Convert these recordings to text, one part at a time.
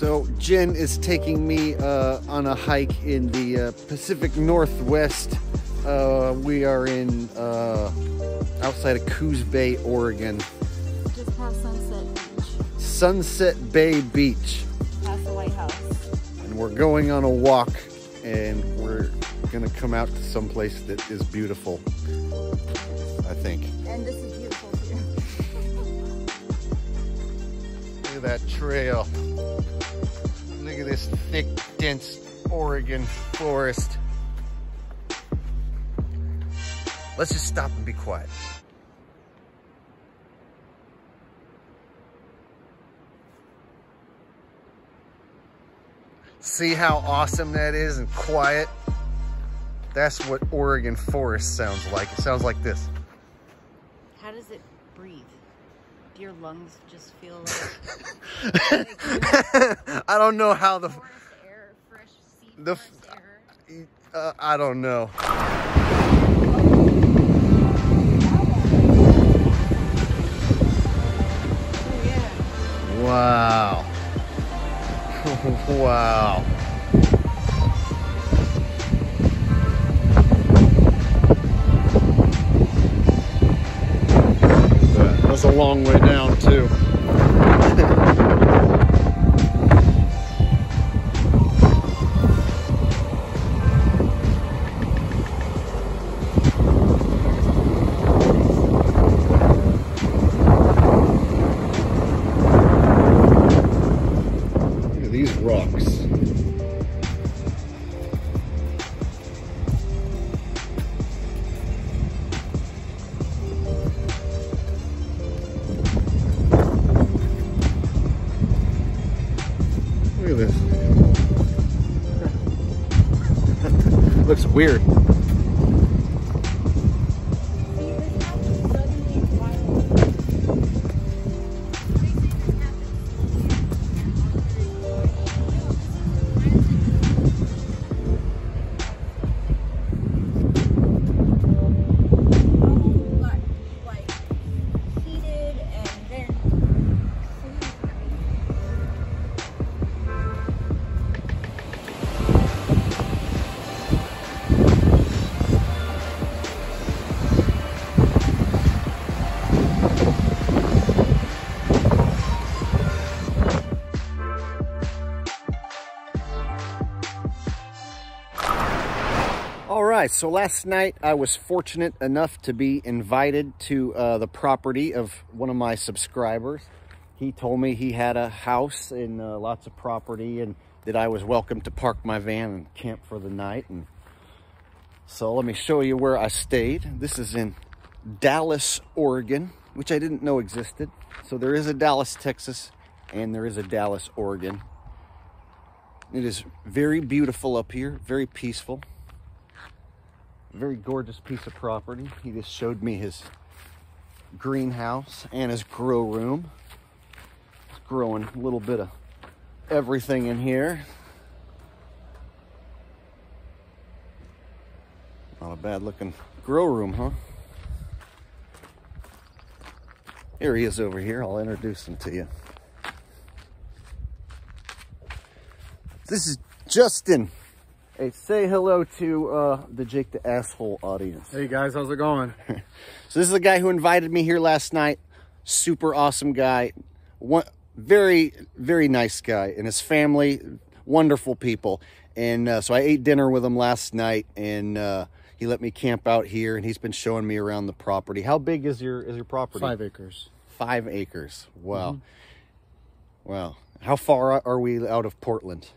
So Jen is taking me on a hike in the Pacific Northwest. We are in outside of Coos Bay, Oregon. Just past Sunset Beach. Sunset Bay Beach. Past the White House. And we're going on a walk, and we're gonna come out to some place that is beautiful, I think. And this is beautiful too. Look at that trail. Look at this thick, dense Oregon forest. Let's just stop and be quiet. See how awesome that is and quiet? That's what Oregon forest sounds like. It sounds like this. How does it breathe? Do your lungs just feel like... I don't know how the... Forest air, fresh sea forest air? I don't know. Wow. Wow. That's a long way down too. Rocks. Look at this. Looks weird. All right, so last night I was fortunate enough to be invited to the property of one of my subscribers. He told me he had a house and lots of property, and that I was welcome to park my van and camp for the night. And so let me show you where I stayed. This is in Dallas, Oregon, which I didn't know existed. So there is a Dallas, Texas, and there is a Dallas, Oregon. It is very beautiful up here, very peaceful. Very gorgeous piece of property. He just showed me his greenhouse and his grow room. He's growing a little bit of everything in here. Not a bad looking grow room, huh? Here he is over here. I'll introduce him to you. This is Justin. Hey, say hello to the Jake the Asshole audience. Hey guys, how's it going? So this is the guy who invited me here last night. Super awesome guy. Very, very nice guy. And his family, wonderful people. And so I ate dinner with him last night, and he let me camp out here, and he's been showing me around the property. How big is your property? 5 acres. 5 acres. Wow. Wow. How far are we out of Portland?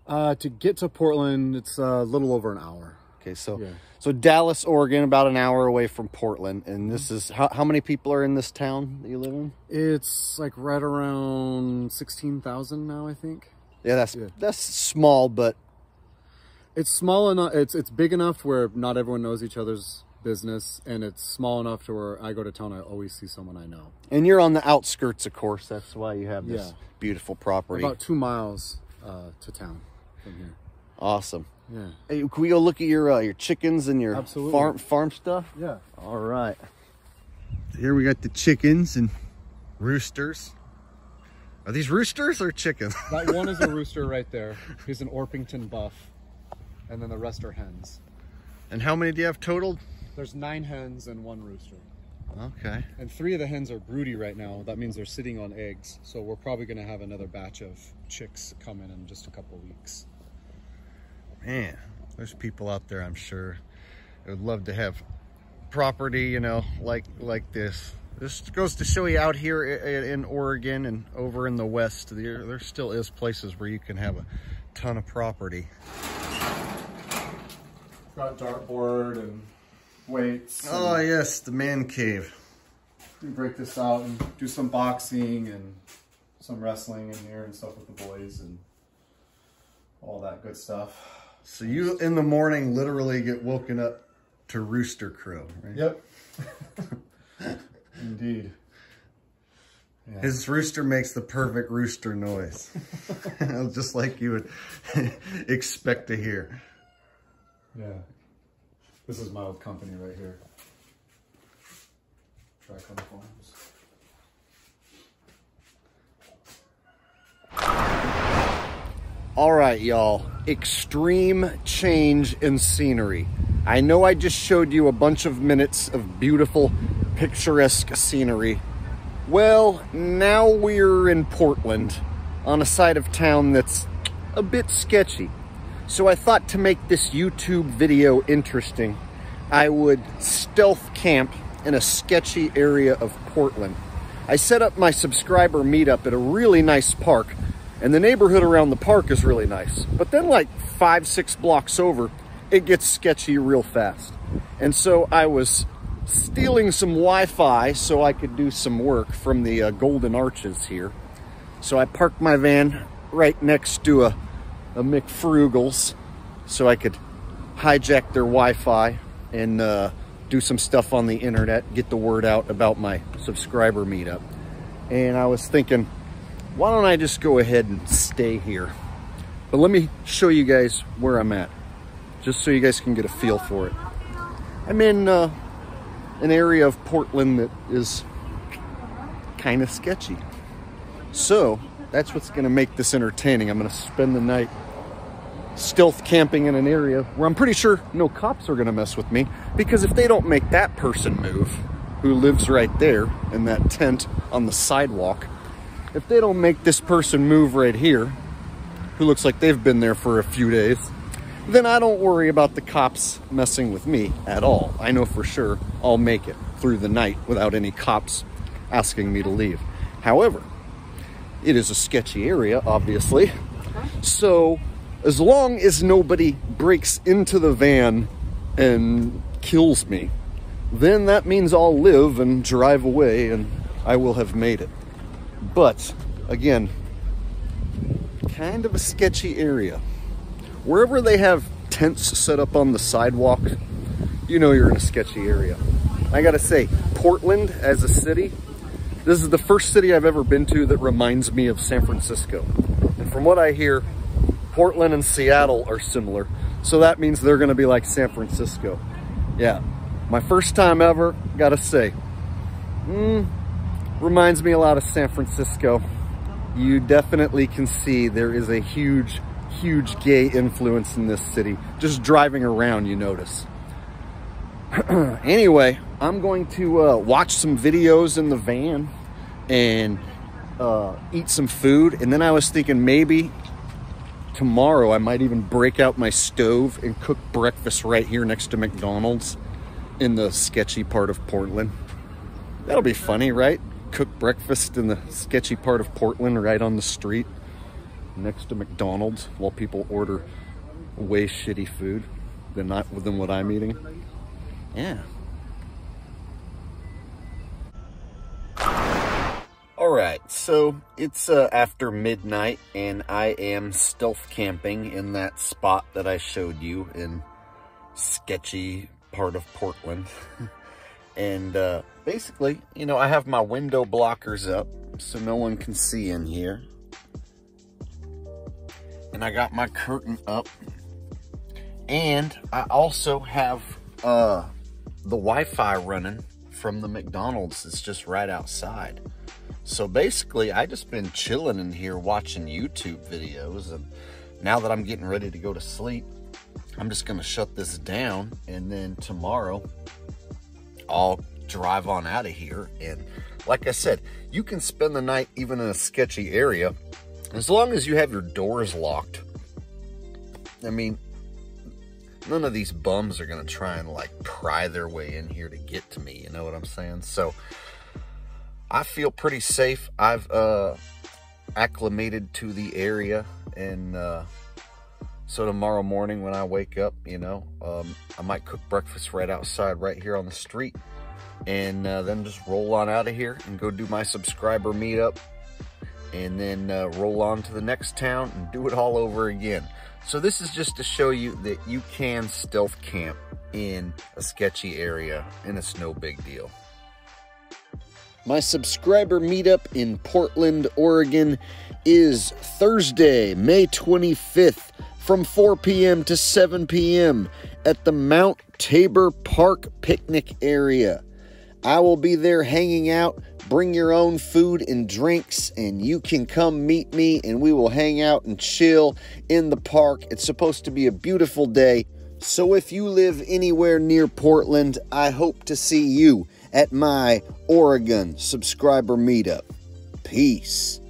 To get to Portland, it's a little over an hour. Okay, so yeah. So Dallas, Oregon, about an hour away from Portland. And this is, how many people are in this town that you live in? It's like right around 16,000 now, I think. Yeah, that's small, but it's small enough. It's big enough where not everyone knows each other's business, and it's small enough to where I go to town, I always see someone I know. And you're on the outskirts, of course. That's why you have this beautiful property. About 2 miles to town from here. Awesome. Yeah. Hey, can we go look at your chickens and your farm stuff? Yeah. All right. So here we got the chickens and roosters. Are these roosters or chickens? That one is a rooster right there. He's an Orpington buff. And then the rest are hens. And how many do you have total? There's 9 hens and 1 rooster. Okay. And 3 of the hens are broody right now. That means they're sitting on eggs. So we're probably going to have another batch of chicks come in just a couple weeks. Man, there's people out there, I'm sure, that would love to have property, you know, like this. This goes to show you out here in Oregon and over in the West, there still is places where you can have a ton of property. Got dartboard and weights. Oh yes, the man cave. We break this out and do some boxing and some wrestling in here and stuff with the boys and all that good stuff. So you in the morning literally get woken up to rooster crow, right? Yep. Indeed. Yeah. His rooster makes the perfect rooster noise. Just like you would expect to hear. Yeah. This is my old company right here. Tricon Farms. All right, y'all. Extreme change in scenery. I know I just showed you a bunch of minutes of beautiful, picturesque scenery. Well, now we're in Portland, on a side of town that's a bit sketchy. So I thought to make this YouTube video interesting, I would stealth camp in a sketchy area of Portland. I set up my subscriber meetup at a really nice park, and the neighborhood around the park is really nice. But then like 5-6 blocks over, it gets sketchy real fast. And so I was stealing some Wi-Fi so I could do some work from the Golden Arches here. So I parked my van right next to a McFrugal's so I could hijack their Wi-Fi and do some stuff on the internet, get the word out about my subscriber meetup. And I was thinking, why don't I just go ahead and stay here? But let me show you guys where I'm at, just so you guys can get a feel for it. I'm in an area of Portland that is kind of sketchy. So that's what's gonna make this entertaining. I'm gonna spend the night stealth camping in an area where I'm pretty sure no cops are gonna mess with me, because if they don't make that person move, who lives right there in that tent on the sidewalk, if they don't make this person move right here, who looks like they've been there for a few days, then I don't worry about the cops messing with me at all. I know for sure I'll make it through the night without any cops asking me to leave. However, it is a sketchy area, obviously. So as long as nobody breaks into the van and kills me, then that means I'll live and drive away and I will have made it. But again, kind of a sketchy area. Wherever they have tents set up on the sidewalk, you know you're in a sketchy area. I gotta say, Portland as a city, this is the first city I've ever been to that reminds me of San Francisco. And from what I hear, Portland and Seattle are similar. So that means they're gonna be like San Francisco. Yeah, my first time ever, gotta say, reminds me a lot of San Francisco. You definitely can see there is a huge gay influence in this city. Just driving around, you notice. Anyway, I'm going to watch some videos in the van and eat some food. And then I was thinking maybe tomorrow I might even break out my stove and cook breakfast right here next to McDonald's in the sketchy part of Portland. That'll be funny, right? Cook breakfast in the sketchy part of Portland right on the street next to McDonald's while people order way shitty food than what I'm eating. Yeah. All right, so it's after midnight and I am stealth camping in that spot that I showed you in sketchy part of Portland. And basically, you know, I have my window blockers up so no one can see in here. And I got my curtain up. And I also have the Wi-Fi running from the McDonald's. It's just right outside. So basically, I just been chilling in here watching YouTube videos, and now that I'm getting ready to go to sleep, I'm just gonna shut this down, and then tomorrow I'll drive on out of here. And like I said, you can spend the night even in a sketchy area as long as you have your doors locked. I mean, none of these bums are gonna try and like pry their way in here to get to me, you know what I'm saying? So I feel pretty safe. I've acclimated to the area, and so tomorrow morning when I wake up, you know, I might cook breakfast right outside, right here on the street, and then just roll on out of here and go do my subscriber meetup, and then roll on to the next town and do it all over again. So this is just to show you that you can stealth camp in a sketchy area, and it's no big deal. My subscriber meetup in Portland, Oregon is Thursday, May 25th from 4 p.m. to 7 p.m. at the Mount Tabor Park picnic area. I will be there hanging out. Bring your own food and drinks, and you can come meet me, and we will hang out and chill in the park. It's supposed to be a beautiful day. So if you live anywhere near Portland, I hope to see you at my Oregon subscriber meetup. Peace.